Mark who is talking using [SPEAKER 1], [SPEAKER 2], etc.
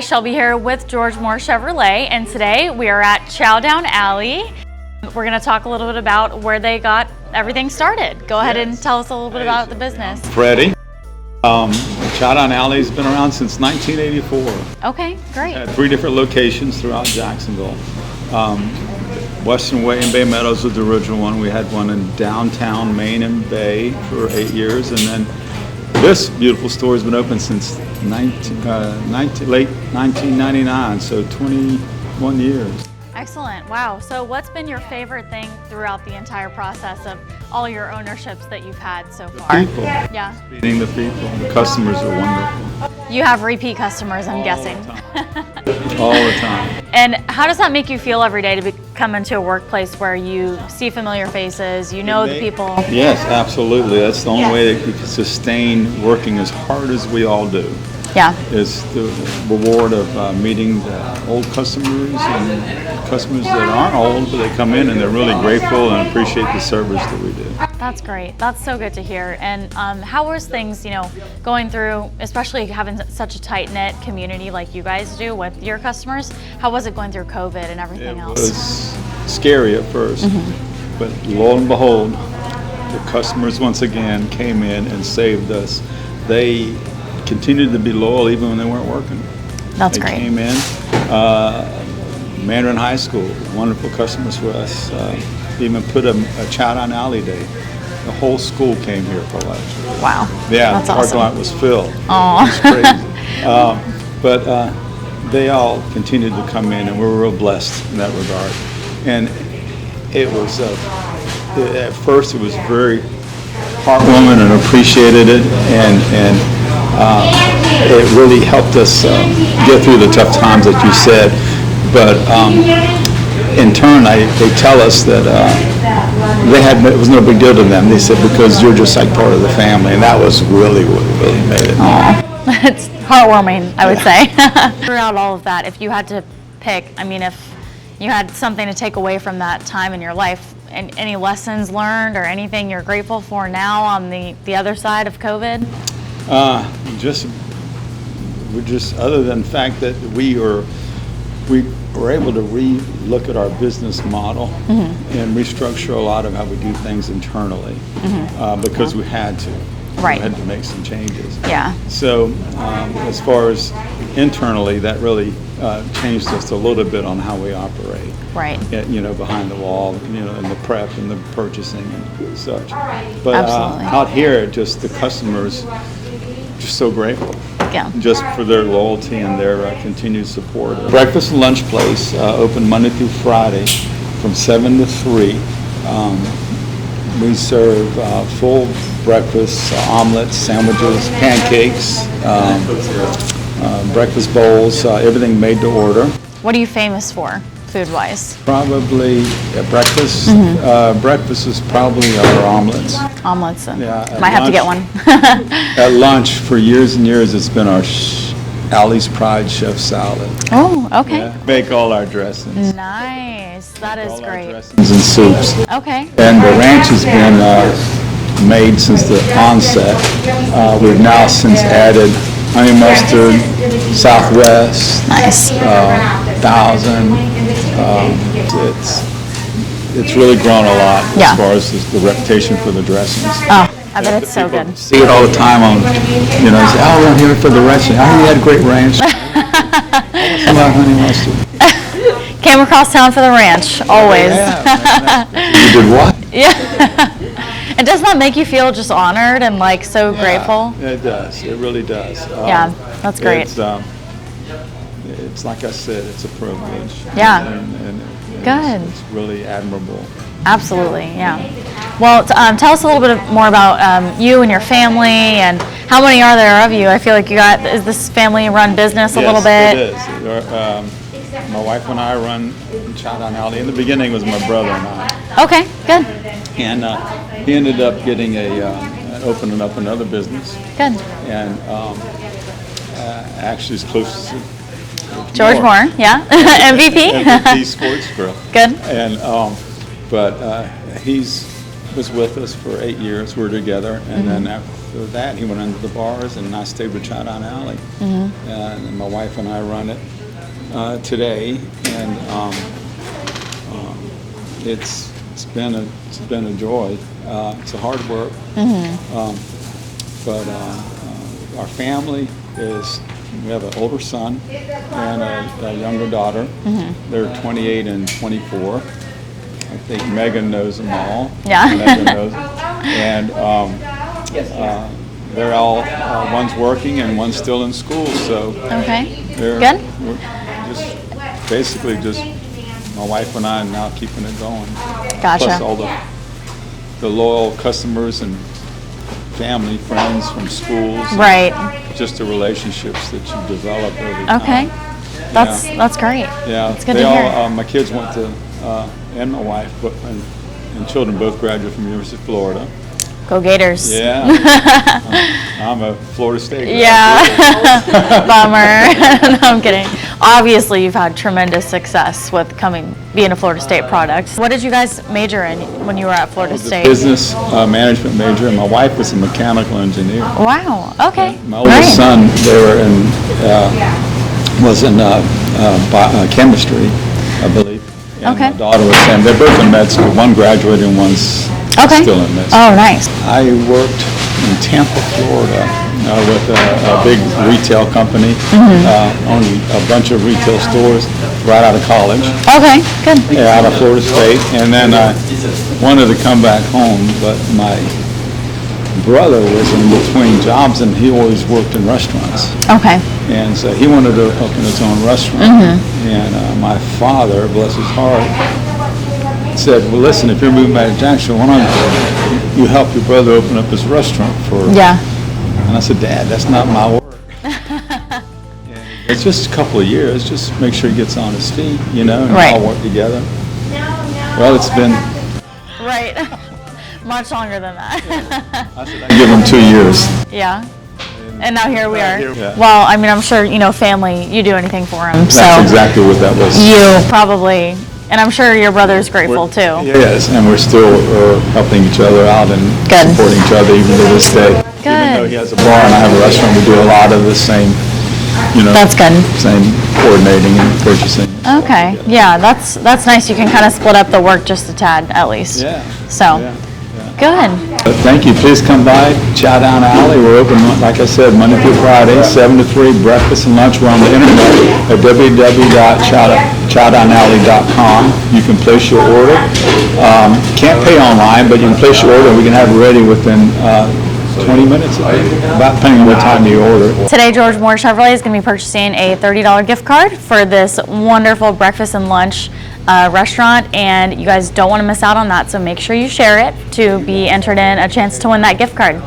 [SPEAKER 1] Shelby here with George Moore Chevrolet, and today we are at Chow Down Alley. We're going to talk a little bit about where they got everything started. Go ahead and tell us a little bit about the business.
[SPEAKER 2] Freddie. Chow Down Alley has been around since 1984.
[SPEAKER 1] Okay, great.
[SPEAKER 2] Had 3 different locations throughout Jacksonville. Western Way and Bay Meadows was the original one. We had one in downtown Main and Bay for 8 years, and then this beautiful store has been open since late 1999, so 21 years.
[SPEAKER 1] Excellent. Wow. So what's been your favorite thing throughout the entire process of all your ownerships that you've had so far?
[SPEAKER 2] People.
[SPEAKER 1] Yeah.
[SPEAKER 2] Meeting the people. The customers are wonderful.
[SPEAKER 1] You have repeat customers, I'm guessing.
[SPEAKER 2] All the time.
[SPEAKER 1] And how does that make you feel every day to come into a workplace where you see familiar faces, you know the people?
[SPEAKER 2] Yes, absolutely. That's the only way that you can sustain working as hard as we all do.
[SPEAKER 1] Yeah.
[SPEAKER 2] Is the reward of meeting the old customers and customers that aren't old, but they come in and they're really grateful and appreciate the service that we do.
[SPEAKER 1] That's great. That's so good to hear. And how was things, going through, especially having such a tight-knit community like you guys do with your customers? How was it going through COVID and everything else?
[SPEAKER 2] It was scary at first, but lo and behold, the customers once again came in and saved us. They continued to be loyal even when they weren't working.
[SPEAKER 1] That's great.
[SPEAKER 2] They came in. Mandarin High School, wonderful customers for us. Even put a Chow Down Alley day. The whole school came here for lunch.
[SPEAKER 1] Wow.
[SPEAKER 2] Yeah,
[SPEAKER 1] that's
[SPEAKER 2] the parking
[SPEAKER 1] awesome.
[SPEAKER 2] lot was filled.
[SPEAKER 1] Aww.
[SPEAKER 2] It was crazy. But they all continued to come in, and we were real blessed in that regard. And it was, at first it was very heartwarming and appreciated it, and it really helped us get through the tough times that you said. But in turn, they tell us that it was no big deal to them. They said, because you're just like part of the family, and that was really what really made it.
[SPEAKER 1] It's heartwarming, I would say. Throughout all of that, if you had to pick, if you had something to take away from that time in your life, and any lessons learned or anything you're grateful for now on the other side of COVID? Other than the fact that we were able to re-look at our business model and restructure a lot of how we do things internally because we had to. Right.
[SPEAKER 2] We had to make some changes.
[SPEAKER 1] Yeah.
[SPEAKER 2] So as far as internally, that really changed us a little bit on how we operate.
[SPEAKER 1] Right.
[SPEAKER 2] Behind the wall, and the prep and the purchasing and such. But
[SPEAKER 1] Absolutely.
[SPEAKER 2] Out here, just the customers, just so grateful.
[SPEAKER 1] Yeah.
[SPEAKER 2] Just for their loyalty and their continued support. Breakfast and lunch place, open Monday through Friday from 7 to 3. We serve full breakfast, omelets, sandwiches, pancakes, breakfast bowls, everything made to order.
[SPEAKER 1] What are you famous for, food-wise?
[SPEAKER 2] Probably breakfast. Breakfast is probably our omelets.
[SPEAKER 1] Omelets.
[SPEAKER 2] Yeah,
[SPEAKER 1] Might have to get one.
[SPEAKER 2] At lunch, for years and years, it's been our Alley's Pride chef salad.
[SPEAKER 1] Oh, okay.
[SPEAKER 2] Yeah, make all our dressings.
[SPEAKER 1] Nice. That is
[SPEAKER 2] All our
[SPEAKER 1] great.
[SPEAKER 2] dressings and soups.
[SPEAKER 1] Okay.
[SPEAKER 2] And the ranch has been made since the onset. We've now since added honey mustard, Southwest,
[SPEAKER 1] Nice.
[SPEAKER 2] Thousand. It's really grown a lot as far as the reputation for the dressings.
[SPEAKER 1] Oh, I bet it's so good.
[SPEAKER 2] See it all the time on, say, oh, we're here for the dressing. I heard you had a great ranch. Some honey mustard.
[SPEAKER 1] Came across town for the ranch, always.
[SPEAKER 2] You did what?
[SPEAKER 1] Yeah. And doesn't that make you feel just honored and so grateful?
[SPEAKER 2] It does. It really does.
[SPEAKER 1] Yeah, that's great.
[SPEAKER 2] It's like I said, it's a privilege.
[SPEAKER 1] Yeah.
[SPEAKER 2] And
[SPEAKER 1] Good.
[SPEAKER 2] It's really admirable.
[SPEAKER 1] Absolutely, yeah. Well, tell us a little bit more about you and your family, and how many are there of you? I feel like is this family-run business a little bit?
[SPEAKER 2] Yes, it is. My wife and I run Chow Down Alley. In the beginning, it was my brother and I.
[SPEAKER 1] Okay, good.
[SPEAKER 2] And he ended up getting opening up another business.
[SPEAKER 1] Good.
[SPEAKER 2] And actually, as close to
[SPEAKER 1] George Moore, yeah. MVP.
[SPEAKER 2] MVP Sports Grill.
[SPEAKER 1] Good.
[SPEAKER 2] And but he was with us for 8 years. We were together, and then after that, he went into the bars, and I stayed with Chow Down Alley. And my wife and I run it today, and it's been a joy. It's a hard work, but our family is. We have an older son and a younger daughter. They're 28 and 24. I think Megan knows them all.
[SPEAKER 1] Yeah.
[SPEAKER 2] Megan knows them. And they're all, one's working and one's still in school. So
[SPEAKER 1] Okay.
[SPEAKER 2] we're
[SPEAKER 1] Good.
[SPEAKER 2] just basically just my wife and I are now keeping it going.
[SPEAKER 1] Gotcha.
[SPEAKER 2] Plus all the loyal customers and family, friends from schools.
[SPEAKER 1] Right.
[SPEAKER 2] Just the relationships that you develop over time.
[SPEAKER 1] Okay. That's great.
[SPEAKER 2] Yeah,
[SPEAKER 1] It's good
[SPEAKER 2] they
[SPEAKER 1] to
[SPEAKER 2] all,
[SPEAKER 1] hear.
[SPEAKER 2] my kids went to, and my wife, and children both graduated from the University of Florida.
[SPEAKER 1] Go Gators.
[SPEAKER 2] Yeah. I'm a Florida State graduate.
[SPEAKER 1] Yeah. Bummer. No, I'm kidding. Obviously, you've had tremendous success with being a Florida State product. What did you guys major in when you were at Florida
[SPEAKER 2] I was a
[SPEAKER 1] State?
[SPEAKER 2] business management major, and my wife was a mechanical engineer.
[SPEAKER 1] Wow. Okay.
[SPEAKER 2] My oldest son, was in chemistry, I believe. And
[SPEAKER 1] Okay.
[SPEAKER 2] my daughter was, and they're both in med school. One graduated and one's
[SPEAKER 1] Okay.
[SPEAKER 2] still in med school.
[SPEAKER 1] Oh, nice.
[SPEAKER 2] I worked in Tampa, Florida, with a big retail company, owning a bunch of retail stores right out of college,
[SPEAKER 1] Okay. Good.
[SPEAKER 2] out of Florida State. And then I wanted to come back home, but my brother was in between jobs, and he always worked in restaurants.
[SPEAKER 1] Okay.
[SPEAKER 2] And so he wanted to open his own restaurant. And my father, bless his heart, said, well, listen, if you're moving back to Jacksonville, why don't you help your brother open up his restaurant for...
[SPEAKER 1] Yeah.
[SPEAKER 2] And I said, Dad, that's not my work. And it's just a couple of years. Just make sure he gets on his feet, and
[SPEAKER 1] Right.
[SPEAKER 2] all work together. Well, it's been...
[SPEAKER 1] Right. Much longer than that.
[SPEAKER 2] I said, I'd give him 2 years.
[SPEAKER 1] Yeah. And now here we are.
[SPEAKER 2] Yeah.
[SPEAKER 1] Well, I mean, I'm sure, family, you do anything for them.
[SPEAKER 2] That's
[SPEAKER 1] So
[SPEAKER 2] exactly what that was.
[SPEAKER 1] you probably, and I'm sure your brother's grateful too.
[SPEAKER 2] Yes, and we're still helping each other out and
[SPEAKER 1] Good.
[SPEAKER 2] supporting each other even to this day. Even though
[SPEAKER 1] Good.
[SPEAKER 2] he has a bar and I have a restaurant, we do a lot of the same,
[SPEAKER 1] That's good.
[SPEAKER 2] same coordinating and purchasing.
[SPEAKER 1] Okay. Yeah, that's nice. You can kind of split up the work just a tad at least.
[SPEAKER 2] Yeah.
[SPEAKER 1] So,
[SPEAKER 2] Yeah.
[SPEAKER 1] good.
[SPEAKER 2] Thank you. Please come by Chow Down Alley. We're open, like I said, Monday through Friday, 7 to 3, breakfast and lunch. We're on the internet at www.chowdownalley.com. You can place your order. Can't pay online, but you can place your order. We can have it ready within 20 minutes, about depending on what time you order.
[SPEAKER 1] Today, George Moore Chevrolet is going to be purchasing a $30 gift card for this wonderful breakfast and lunch restaurant, and you guys don't want to miss out on that, so make sure you share it to be entered in a chance to win that gift card.